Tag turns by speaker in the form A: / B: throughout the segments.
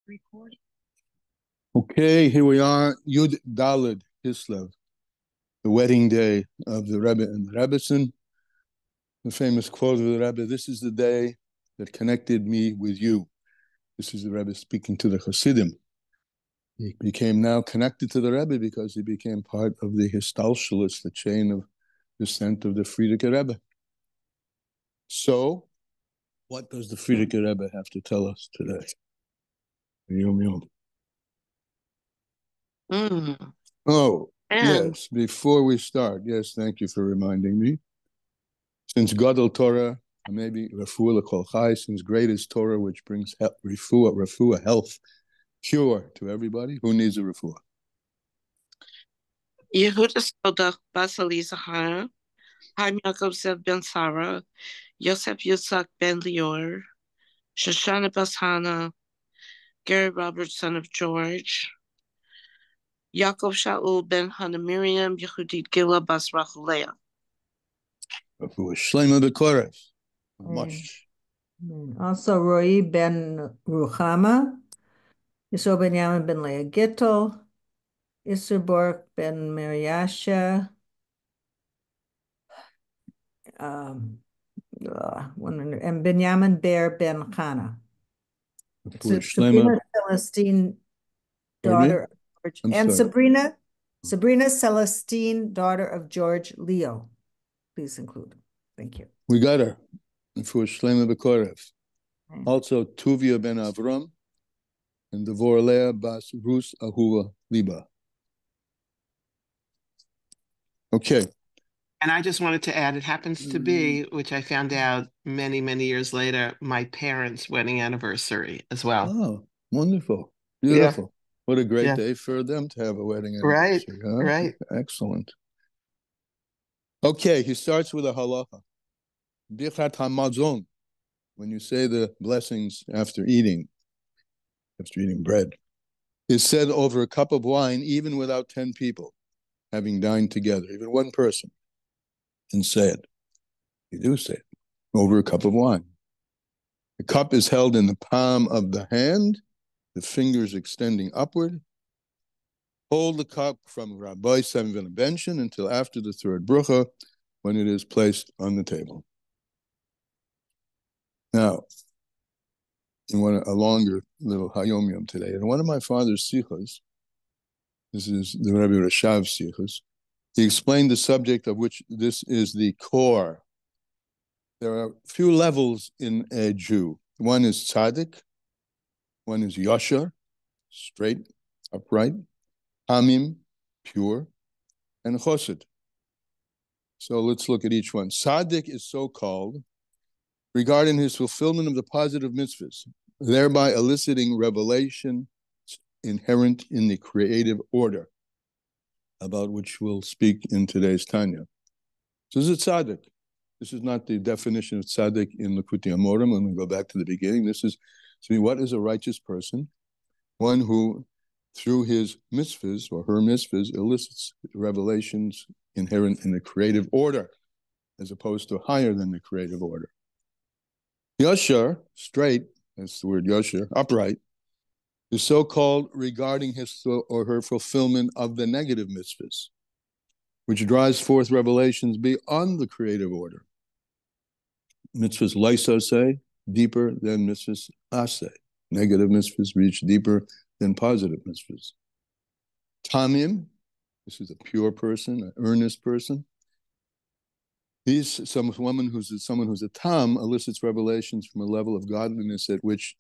A: Recording.
B: Okay, here we are, Yud Daled Kislev, the wedding day of the Rebbe and the Rebbetzin. The famous quote of the Rebbe, "This is the day that connected me with you." This is the Rebbe speaking to the Hasidim. He became now connected to the Rebbe because he became part of the Histalshalis, the chain of descent of the Frierdiker Rebbe. So, what does the Frierdiker Rebbe have to tell us today? Yom Yom. Oh, yes, before we start, yes, thank you for reminding me. Since Gadol Torah, maybe Refuah L'Kol Chai, since great is Torah, which brings Refuah, health, cure to everybody, who needs a Refuah?
A: Yehuda Sodach Basal Yisachar, Chaim Yaakov ben Sarah, Yosef Yitzhak ben Lior, Shoshana bas Hannah, Gary Roberts, son of George, Yaakov Shaul ben Hannah Miriam, Yehudit Gila bas Rachulea.
B: Refuah Shlema B'Korev. Much.
C: Also, Roy ben Ruchama, Yisro ben Yamin ben Leah Gittel, Isserborg ben Mariasha, and Benjamin Ber ben Chana. Sabrina Celestine, daughter of George, and Sabrina Celestine, daughter of George Leo. Please include. Thank you.
B: We got her. For Shlema B'Korev. Also, Tuvia ben Avram and Devor Leah bas Rus Ahuva Liba. Okay.
D: And I just wanted to add, it happens to be, which I found out many, many years later, my parents' wedding anniversary as well.
B: Oh, wonderful. Beautiful. Yeah. What a great day for them to have a wedding anniversary. Huh?
D: Right.
B: Excellent. Okay, he starts with a halacha. Birchat hamazon. When you say the blessings after eating bread, is said over a cup of wine, even without 10 people having dined together, even one person can say it. You do say it over a cup of wine. The cup is held in the palm of the hand, the fingers extending upward. Hold the cup from Rabbi Seven Bention until after the third brucha, when it is placed on the table. Now, in a longer little Hayom Yom today, in one of my father's sichos, this is the Rabbi Rashav's sichos, he explained the subject of which this is the core. There are a few levels in a Jew. One is tzaddik, one is yashar, straight, upright, hamim, pure, and chosed. So let's look at each one. Tzaddik is so called regarding his fulfillment of the positive mitzvos, thereby eliciting revelation inherent in the creative order, about which we'll speak in today's Tanya. So this is tzaddik. This is not the definition of tzaddik in Likutei Amorim. When we go back to the beginning, this is, to me, what is a righteous person? One who, through his mitzvahs or her mitzvahs, elicits revelations inherent in the creative order, as opposed to higher than the creative order. Yashar, straight, that's the word yashar, upright, is so called regarding his or her fulfillment of the negative mitzvahs, which drives forth revelations beyond the creative order. Mitzvahs laisa say, deeper than mitzvahs aseh. Negative mitzvahs reach deeper than positive mitzvahs. Tamim, this is a pure person, an earnest person. Someone who's a tam elicits revelations from a level of godliness at which,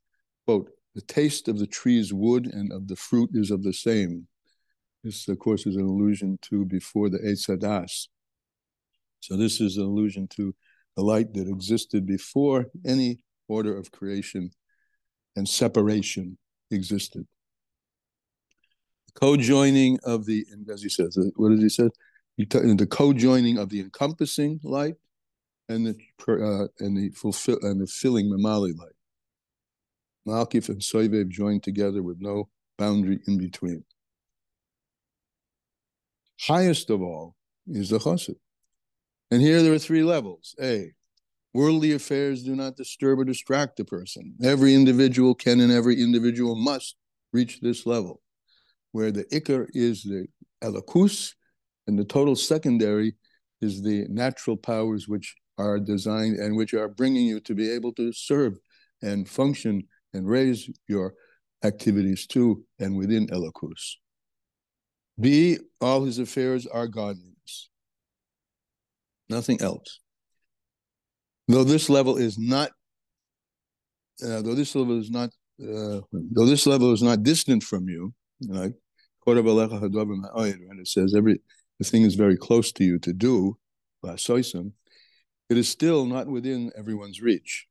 B: quote, the taste of the tree's wood and of the fruit is of the same. This, of course, is an allusion to before the Eitz Hadas. So this is an allusion to the light that existed before any order of creation and separation existed. The co-joining of the, as he says, what does he say? The co-joining of the encompassing light and the filling mamali light. Malkif and Soivev joined together with no boundary in between. Highest of all is the chassid. And here there are three levels. A, Worldly affairs do not disturb or distract a person. Every individual can and every individual must reach this level, where the ikar is the elokus, and the total secondary is the natural powers which are designed and which are bringing you to be able to serve and function and raise your activities to and within elokus. B, all his affairs are godliness. Nothing else. Though this level is not distant from you, like and it says the thing is very close to you to do, it is still not within everyone's reach.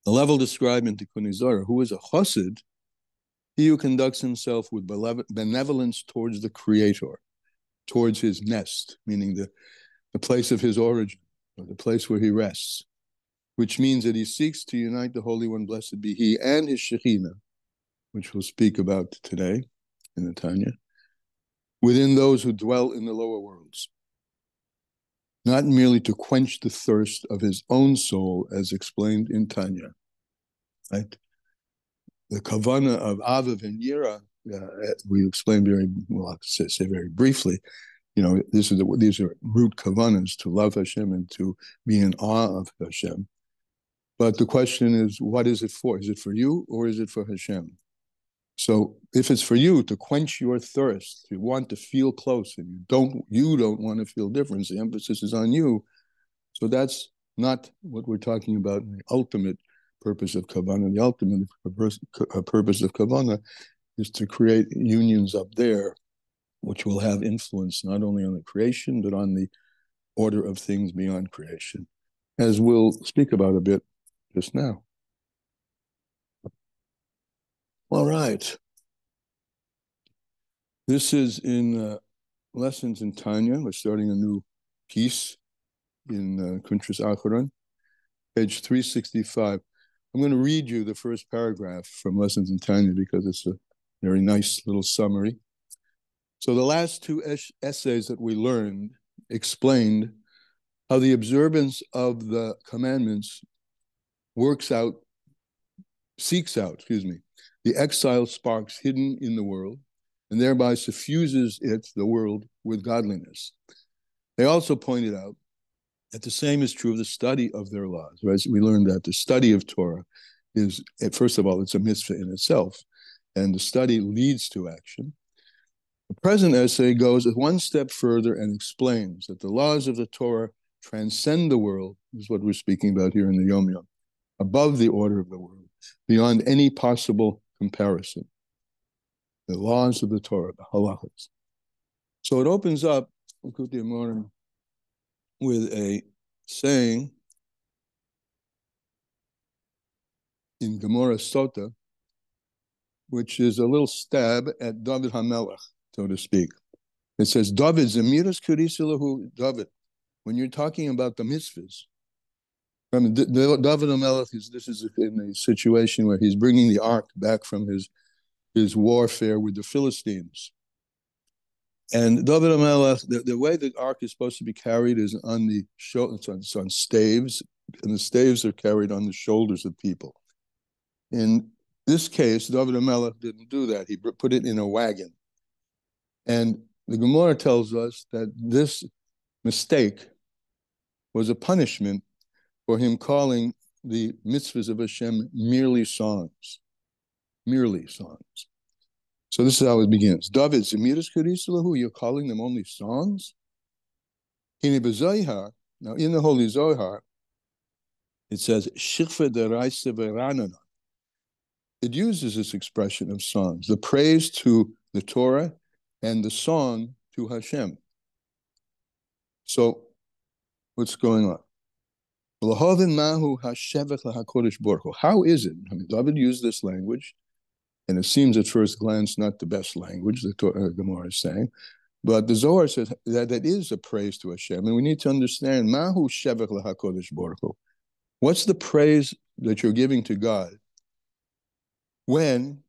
B: The level described in Tikkun Zohar, who is a chassid, he who conducts himself with benevolence towards the Creator, towards his nest, meaning the place of his origin, or the place where he rests, which means that he seeks to unite the Holy One, blessed be he, and his Shekhinah, which we'll speak about today in the Tanya, within those who dwell in the lower worlds, not merely to quench the thirst of his own soul, as explained in Tanya. Right? The kavana of Aviv and Yira, we explained I'll say very briefly. These are root kavanas, to love Hashem and to be in awe of Hashem. But the question is, what is it for? Is it for you or is it for Hashem? So if it's for you to quench your thirst, you want to feel close, and you don't want to feel difference, the emphasis is on you. So that's not what we're talking about in the ultimate purpose of Kamman. The ultimate purpose of Kamman is to create unions up there, which will have influence not only on the creation, but on the order of things beyond creation, as we'll speak about a bit just now. All right. This is in Lessons in Tanya. We're starting a new piece in Kuntras Acharon, page 365. I'm going to read you the first paragraph from Lessons in Tanya because it's a very nice little summary. So the last two essays that we learned explained how the observance of the commandments seeks out, the exile sparks hidden in the world, and thereby suffuses the world, with godliness. They also pointed out that the same is true of the study of their laws. Right? We learned that the study of Torah is, first of all, it's a mitzvah in itself, and the study leads to action. The present essay goes one step further and explains that the laws of the Torah transcend the world, is what we're speaking about here in the Yom Yom, above the order of the world, beyond any possible comparison. The laws of the Torah, the halachas. So it opens up with a saying in Gemara Sota, which is a little stab at David HaMelech, so to speak. It says, David, Zemiras Kurisilahu, David, when you're talking about the mitzvahs, David HaMelech this is in a situation where he's bringing the ark back from his warfare with the Philistines. And David HaMelech, the way the ark is supposed to be carried is on the it's on staves, and the staves are carried on the shoulders of people. In this case, David HaMelech didn't do that. He put it in a wagon. And the Gemara tells us that this mistake was a punishment for him calling the mitzvahs of Hashem merely songs. Merely songs. So this is how it begins. David, Zemiras Kurisalahu, you're calling them only songs? Now, in the Holy Zohar, it says, Shikfa deraisa veranana. It uses this expression of songs, the praise to the Torah and the song to Hashem. So, what's going on? How is it? David used this language, and it seems at first glance not the best language, the Gemara is saying, but the Zohar says that it is a praise to Hashem, and we need to understand, what's the praise that you're giving to God when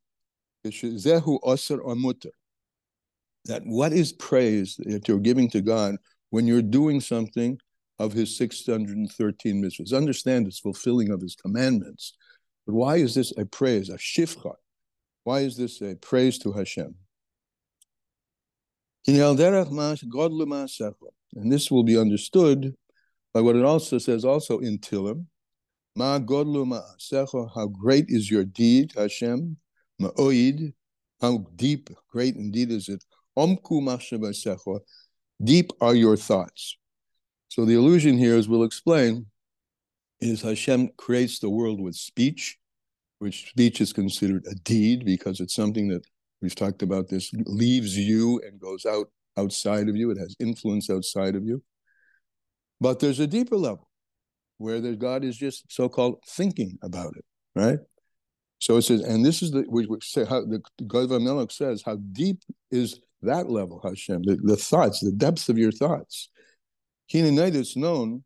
B: that what is praise that you're giving to God when you're doing something of his 613 mitzvahs. Understand it's fulfilling of his commandments. But why is this a praise, a shivcha? Why is this a praise to Hashem? And this will be understood by what it also says also in Tillim. Ma godlu ma'asecha, how great is your deed, Hashem. Ma'oid, how deep, great indeed is it. Omku machshavasecha, deep are your thoughts. So the allusion here, as we'll explain, is Hashem creates the world with speech, which speech is considered a deed because it's something that, we've talked about this, leaves you and goes outside of you. It has influence outside of you. But there's a deeper level where God is just so-called thinking about it, right? So it says, and this is we say how the God of Melech says, how deep is that level, Hashem, the thoughts, the depths of your thoughts. Hinenayt, it's known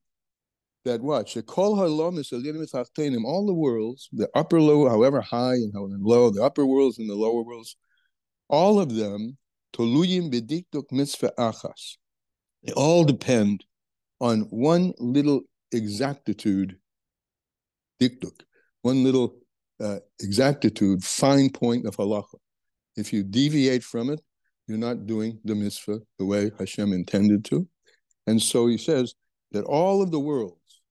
B: that what? Shekol ha'olam is all the worlds, the upper, lower, however high and how low, the upper worlds and the lower worlds, all of them, toluyim b'dikduk mitzvah achas. They all depend on one little exactitude, dikduk, one little exactitude, fine point of halacha. If you deviate from it, you're not doing the mitzvah the way Hashem intended to. And so he says that all of the worlds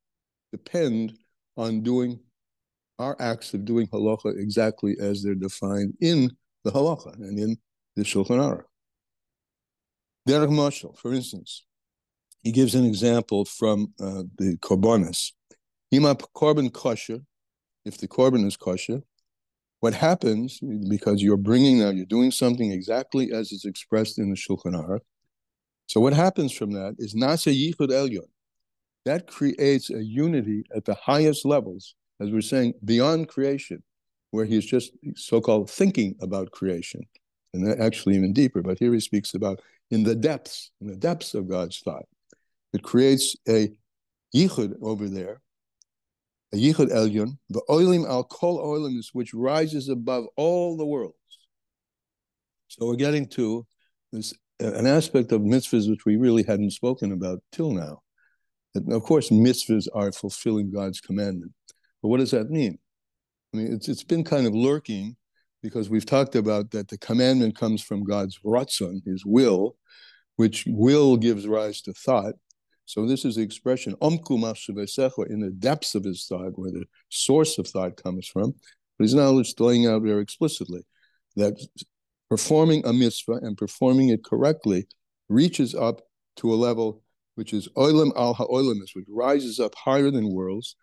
B: depend on doing our acts of doing halacha exactly as they're defined in the halacha and in the Shulchan Aruch. Derech mashal, for instance, he gives an example from the korbanos. Ima korban kosher, if the korban is kosher, what happens, because you're doing something exactly as it's expressed in the Shulchan Aruch. So what happens from that is nasa yichud elyon. That creates a unity at the highest levels, as we're saying, beyond creation, where he's just so-called thinking about creation, and that actually even deeper. But here he speaks about in the depths of God's thought. It creates a yichud over there, a yichud elyon, the oilim al kol oilims, which rises above all the worlds. So we're getting to this an aspect of mitzvahs which we really hadn't spoken about till now. And of course, mitzvahs are fulfilling God's commandment. But what does that mean? I mean, it's been kind of lurking because we've talked about that the commandment comes from God's ratzon, his will, which will gives rise to thought. So this is the expression, omku machshavasecha, in the depths of his thought, where the source of thought comes from. But he's now just laying out very explicitly that performing a mitzvah and performing it correctly reaches up to a level which is oilam al ha'oilimus, which rises up higher than worlds,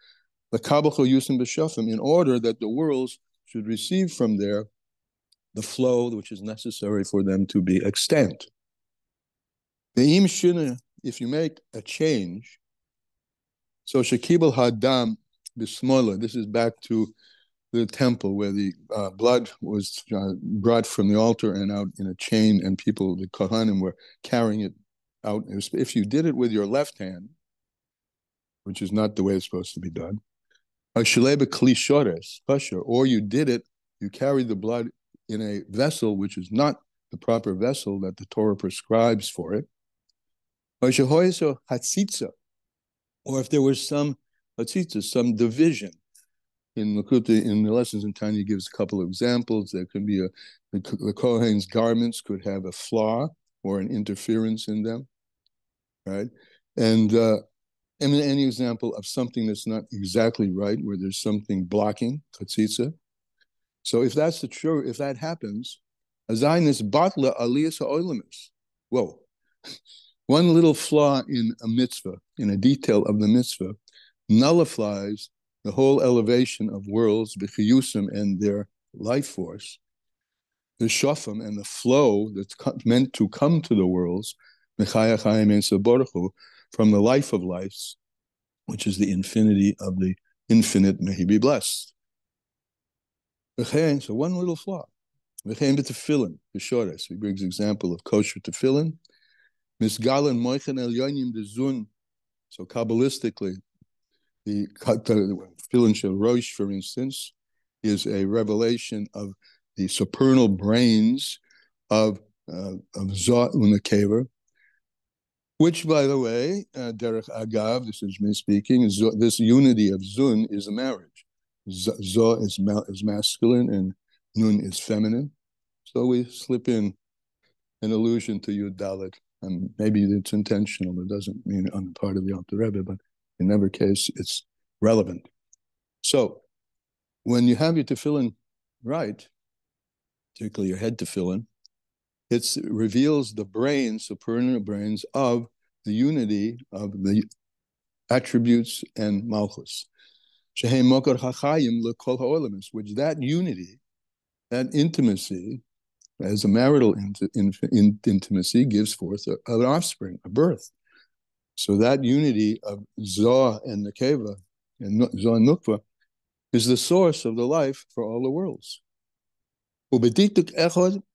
B: the kabbacho yusim b'shafim, in order that the worlds should receive from there the flow which is necessary for them to be extant. Ve'im shina, if you make a change, so shekibel hadam b'smola, this is back to the temple where the blood was brought from the altar and out in a chain, and people, the kohanim, were carrying it out. If you did it with your left hand, which is not the way it's supposed to be done, or you did it, you carried the blood in a vessel which is not the proper vessel that the Torah prescribes for it, or if there was some hatzitza, some division. In the lessons in Tanya, gives a couple of examples. There could be the Kohen's garments could have a flaw or an interference in them, right? And any example of something that's not exactly right, where there's something blocking, chatzitza. So if that's if that happens, azaynis batla aliyas ha'olimus. Whoa. One little flaw in a mitzvah, in a detail of the mitzvah, nullifies the whole elevation of worlds, b'chiyusim, and their life force, the shofim and the flow that's meant to come to the worlds, from the life of lives, which is the infinity of the infinite, may he be blessed. So one little flaw. Tefillin, so he brings example of kosher tefillin. So Kabbalistically, the tefillin shel rosh, for instance, is a revelation of the supernal brains of Zot Unakever, Which, by the way, Derech Agav, this is me speaking, this unity of Zun is a marriage. Zo is masculine and Nun is feminine. So we slip in an allusion to Yud Dalet, and maybe it's intentional. It doesn't mean on the part of the Alter Rebbe, but in every case, it's relevant. So when you have your tefillin right, particularly your head tefillin, it reveals the brains, supernal brains of the unity of the attributes and malchus. Which that unity, that intimacy, as a marital intimacy, gives forth an offspring, a birth. So that unity of Zoh and Nekeva, and Zoh and Nukva, is the source of the life for all the worlds.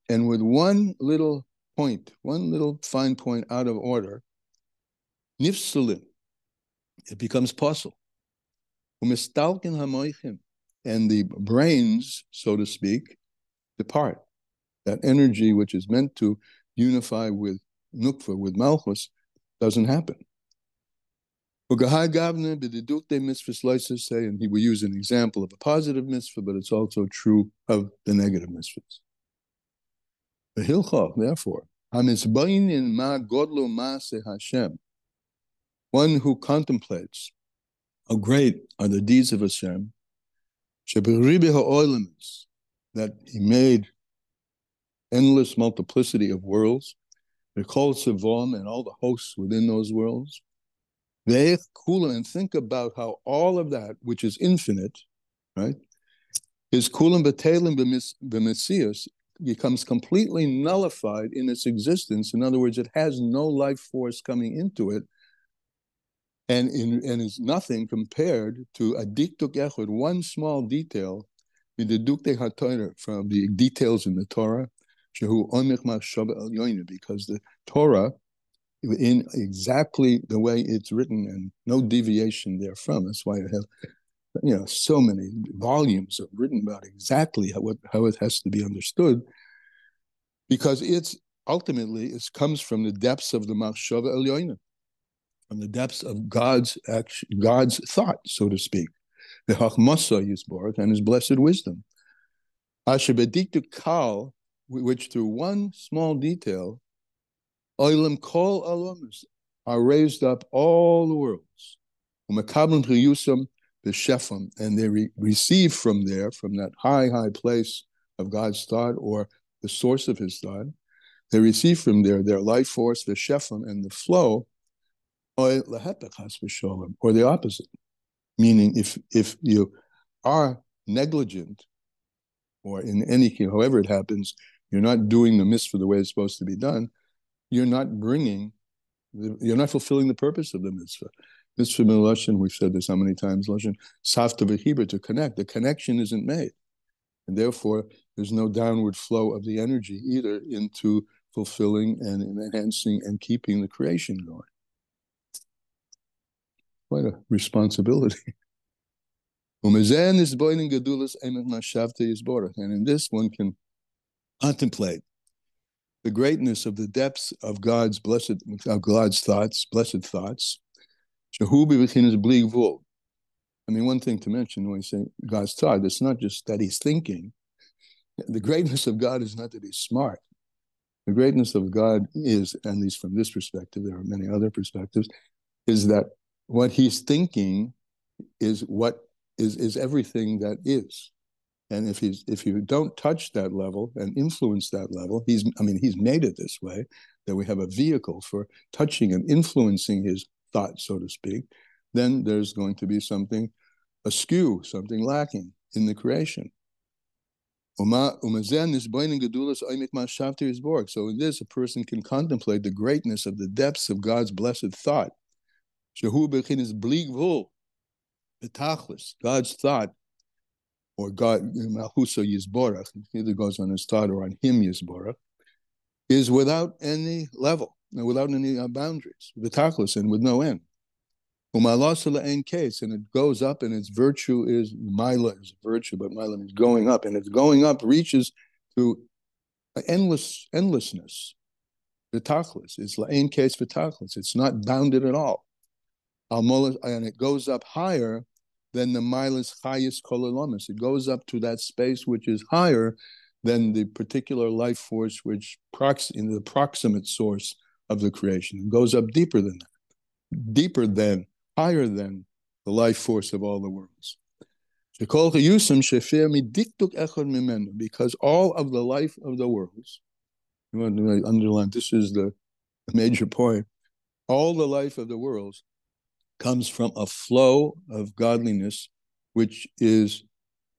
B: And with one little point, one little fine point out of order, nifsulin, it becomes possible. And the brains, so to speak, depart. That energy which is meant to unify with Nukva, with Malchus, doesn't happen. And we use an example of a positive mitzvah, but it's also true of the negative mitzvahs. The Hilchah, therefore, one who contemplates how great are the deeds of Hashem, that He made endless multiplicity of worlds, and all the hosts within those worlds, and think about how all of that, which is infinite, right, is kulam b'telim b'metzius, becomes completely nullified in its existence. In other words, it has no life force coming into it, and is nothing compared to a diktuk echad, one small detail, from the details in the Torah, because the Torah, in exactly the way it's written and no deviation therefrom. That's why I have, so many volumes written about exactly how it has to be understood, because it's ultimately it comes from the depths of the Machshava Elyoina, from the depths of God's thought, so to speak, the Chachmasa Yisborach, and His blessed wisdom. Asher bediktu kal, which through one small detail, Oilam kol alamas, are raised up all the worlds. Umekablim triyusam b'shefam, and they receive from there, from that high place of God's thought, or the source of His thought, they receive from there their life force, the shefam, and the flow, or the opposite. Meaning, if you are negligent, or in any case, however it happens, you're not doing the mitzvah the way it's supposed to be done, you're not fulfilling the purpose of the mitzvah. Mitzvah Lashon, we've said this how many times, Lashon, Safta v'Hibra, to connect. The connection isn't made. And therefore, there's no downward flow of the energy either into fulfilling and enhancing and keeping the creation going. Quite a responsibility. And in this one can contemplate the greatness of the depths of God's thoughts, blessed thoughts. I mean, one thing to mention when we say God's thought, it's not just that He's thinking. The greatness of God is not that He's smart. The greatness of God is, at least from this perspective, there are many other perspectives, is that what He's thinking is what is everything that is. And if you don't touch that level and influence that level, He's made it this way, that we have a vehicle for touching and influencing His thought, so to speak, then there's going to be something askew, something lacking in the creation. So in this, a person can contemplate the greatness of the depths of God's blessed thought. God's thought, or God, Malchusa Yisborach, either goes on His thought or on Him Yisborach, is without any level, without any boundaries, v'tachlis, and with no end. Case, and it goes up, and its virtue is Maila is virtue, but Maila is going up, and its going up reaches to endlessness. v'tachlis. It's la'ain case v'tachlis. It's not bounded at all. And it goes up higher than the milas chayis kololomis. It goes up to that space which is higher than the particular life force which in the proximate source of the creation. It goes up deeper than that, higher than the life force of all the worlds. Because all of the life of the worlds, you want to underline, this is the major point, all the life of the worlds comes from a flow of godliness which is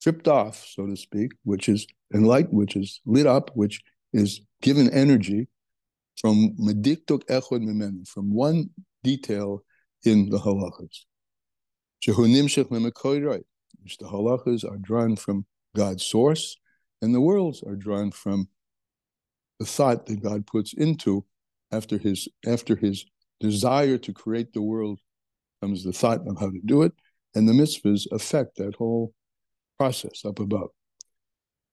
B: tripped off, so to speak, which is enlightened, which is lit up, which is given energy from mediktuk echod mimenu, from one detail in the halachas. Which the halachas are drawn from God's source, and the worlds are drawn from the thought that God puts into after his desire to create the world comes the thought of how to do it, and the mitzvahs affect that whole process up above.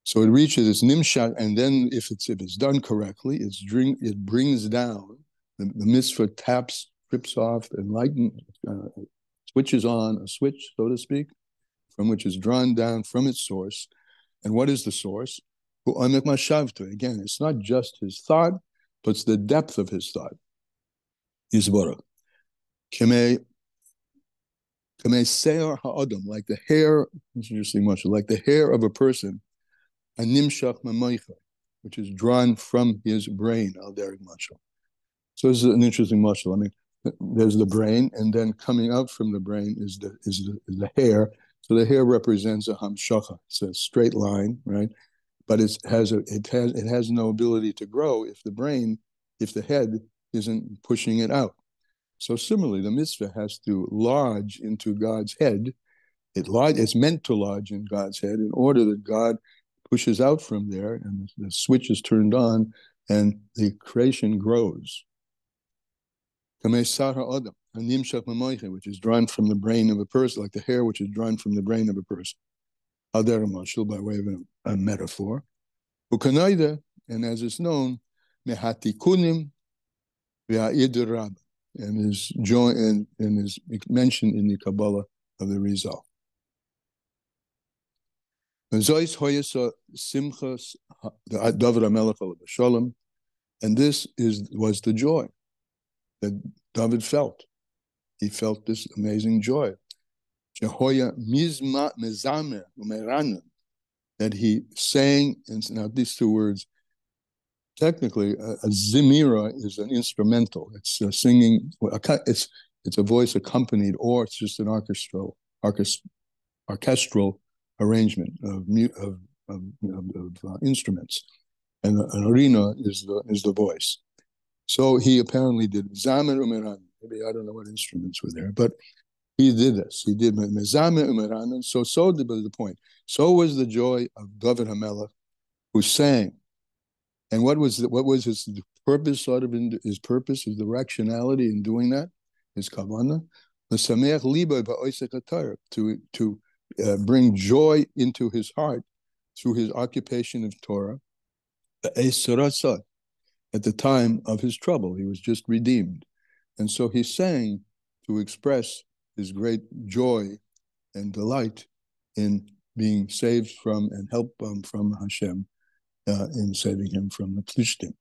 B: So it reaches its nimshak, and then if it's done correctly, it brings down the mitzvah, strips off, enlightens, switches on a switch, so to speak, from which is drawn down from its source. And what is the source? Again, it's not just his thought, but it's the depth of his thought. Yisborah. Like the hair, it's interesting much, like the hair of a person, which is drawn from his brain, al derek mashal. So this is an interesting mashal. I mean, there's the brain, and then coming out from the brain is the hair. So the hair represents a hamshacha. It's a straight line, right? But it has no ability to grow if the head isn't pushing it out. So similarly, the mitzvah has to lodge into God's head. It's meant to lodge in God's head in order that God pushes out from there, and the switch is turned on, and the creation grows. Which is drawn from the brain of a person, like the hair which is drawn from the brain of a person. By way of a metaphor. And as is known, and is joined and is mentioned in the Kabbalah of the Rizal. And this was the joy that David felt. He felt this amazing joy. That he sang, and now these two words, technically, a zimira is an instrumental. It's singing. It's a voice accompanied, or it's just an orchestral arrangement of instruments, and an arena is the voice. So he apparently did zamer umeran. Maybe I don't know what instruments were there, but he did this. He did mezamer umeran. So did the point. So was the joy of David HaMelech, who sang. And what was his purpose? Sort of his purpose, his directionality in doing that, his kavanah, to bring joy into his heart through his occupation of Torah. At the time of his trouble, he was just redeemed, and so he sang to express his great joy and delight in being saved from and help from Hashem. In saving him from the Plishtim.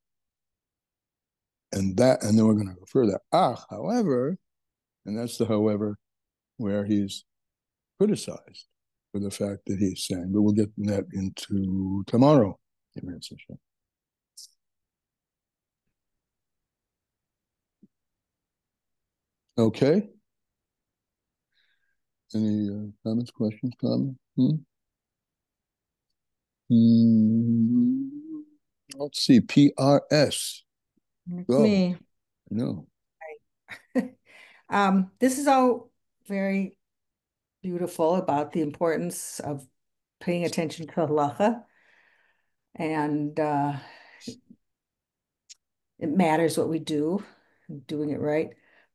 B: And then we're going to go further. However, and that's the however where he's criticized for the fact that he sang. But we'll get that into tomorrow. Okay. Any comments, questions, comments? Let's see, PRS.
C: Me.
B: No.
C: This is all very beautiful about the importance of paying attention to halacha, and it matters what we do, doing it right.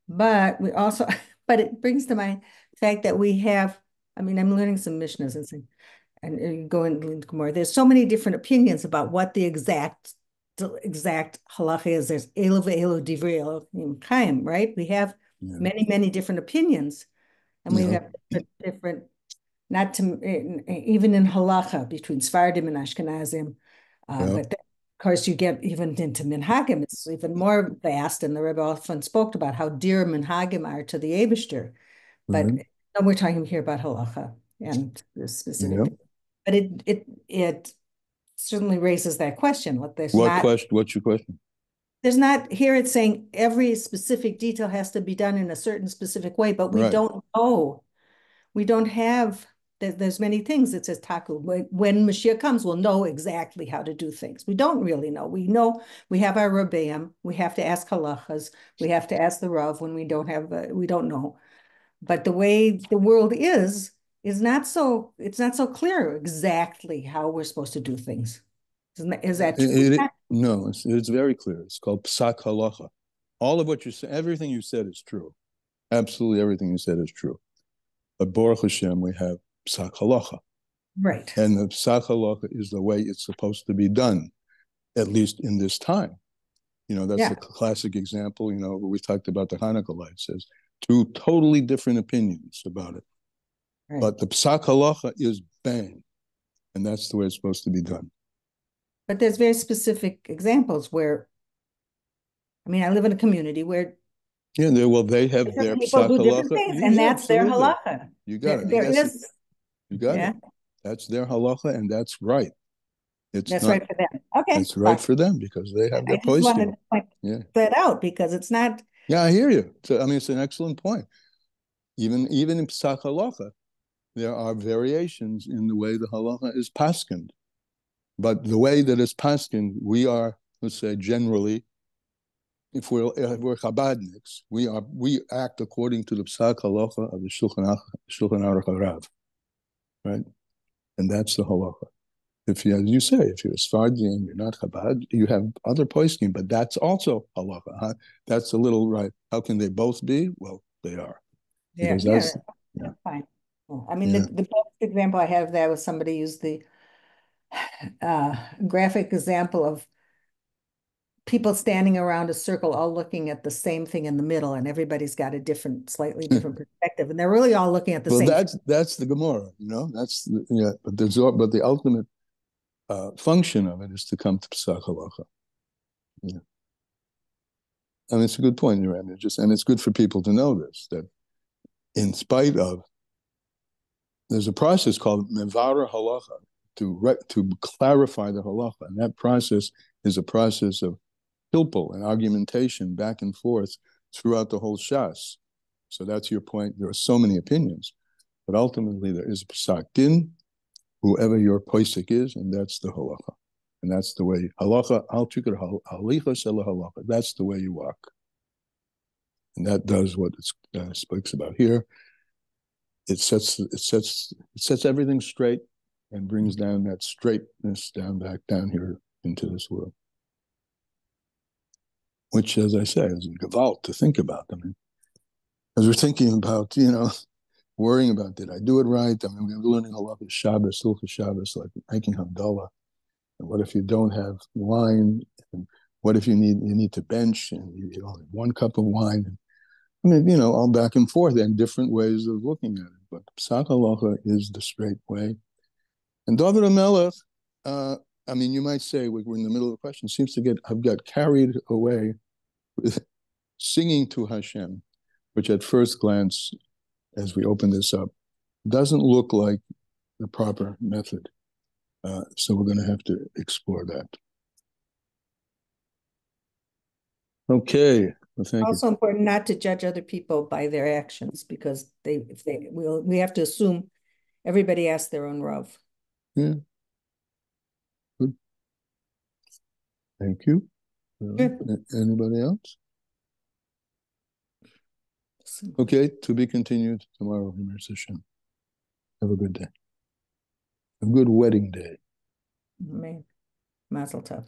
C: But we also, but it brings to mind the fact that we have. I mean, I'm learning some Mishnahs and going into more. There's so many different opinions about what the exact exact halacha is. There's elu ve'elu divrei Elohim Chaim, right? We have many, many different opinions, and we have different, not to even in halacha between Sfardim and Ashkenazim, but of course you get even into minhagim. It's even more vast, and the Rebbe often spoke about how dear minhagim are to the Eibishter. But we're talking here about halacha and the specific. But it certainly raises that question. What's
B: your question?
C: There's not here. It's saying every specific detail has to be done in a certain specific way, but we don't know. We don't have. There's many things that says taku. When Mashiach comes, we'll know exactly how to do things. We don't really know. We know we have our rabbeim. We have to ask halachas. We have to ask the rav when we don't have. We don't know. But the way the world is not so. It's not so clear exactly how we're supposed to do things. Is that true?
B: No, it's very clear. It's called psak halacha. All of what you said, everything you said is true. Absolutely everything you said is true. But Baruch Hashem, we have psak halacha.
C: Right.
B: And the psak halacha is the way it's supposed to be done, at least in this time. That's a classic example, we talked about the Hanukkah lights. There's two totally different opinions about it. Right. But the psak halacha is bang. And that's the way it's supposed to be done.
C: But there's very specific examples where, I live in a community where
B: they have their
C: people do different things, and that's their halacha.
B: You got it. You got it. That's their halacha, and that's right.
C: That's right for them. Okay,
B: it's right for them because they have their posting. I just wanted
C: to point that out because it's not.
B: Yeah, I hear you. So it's an excellent point. Even in psak halacha, there are variations in the way the halacha is paskened. But the way that it's paskin, we are, let's say, generally, if we're Chabadniks, we act according to the psak halacha of the Shulchan Aruch HaRav, right? And that's the halacha. As you say, if you're a Sfardi and you're not Chabad, you have other poskim, but that's also halacha. Huh? That's a little right. How can they both be? Well, they are.
C: That's fine. The best example I have of that was somebody used the graphic example of people standing around a circle all looking at the same thing in the middle, and everybody's got a slightly different perspective, and they're really all looking at the same thing.
B: That's the Gemara, but the ultimate function of it is to come to psak halacha. It's a good point, Yoram. And it's good for people to know this, that in spite of, there's a process called mevara halacha, to clarify the halacha. And that process is a process of pilpul and argumentation back and forth throughout the whole shas. So that's your point. There are so many opinions, but ultimately there is a psak din, whoever your posik is, and that's the halacha. And that's the way halacha, halacha, that's the way you walk. And that does what it speaks about here. It sets everything straight and brings down that straightness back down here into this world. Which, as I say, is a gewalt to think about. As we're thinking about, worrying about, did I do it right? We're learning halacha Shabbos, Hilchos Shabbos, like making Havdalah. And what if you don't have wine? And what if you need to bench and you only have 1 cup of wine? All back and forth and different ways of looking at it. But psak halacha is the straight way. And David HaMelech, you might say, we're in the middle of the question, seems to have got carried away with singing to Hashem, which at first glance, as we open this up, doesn't look like the proper method. So we're going to have to explore that. Okay. Well, thank
C: also
B: you.
C: Important not to judge other people by their actions, because we have to assume everybody asks their own rav.
B: Yeah. Good. Thank you. Anybody else? Okay, to be continued tomorrow. Have a good day. A good wedding day.
C: Amen. Mazel tov.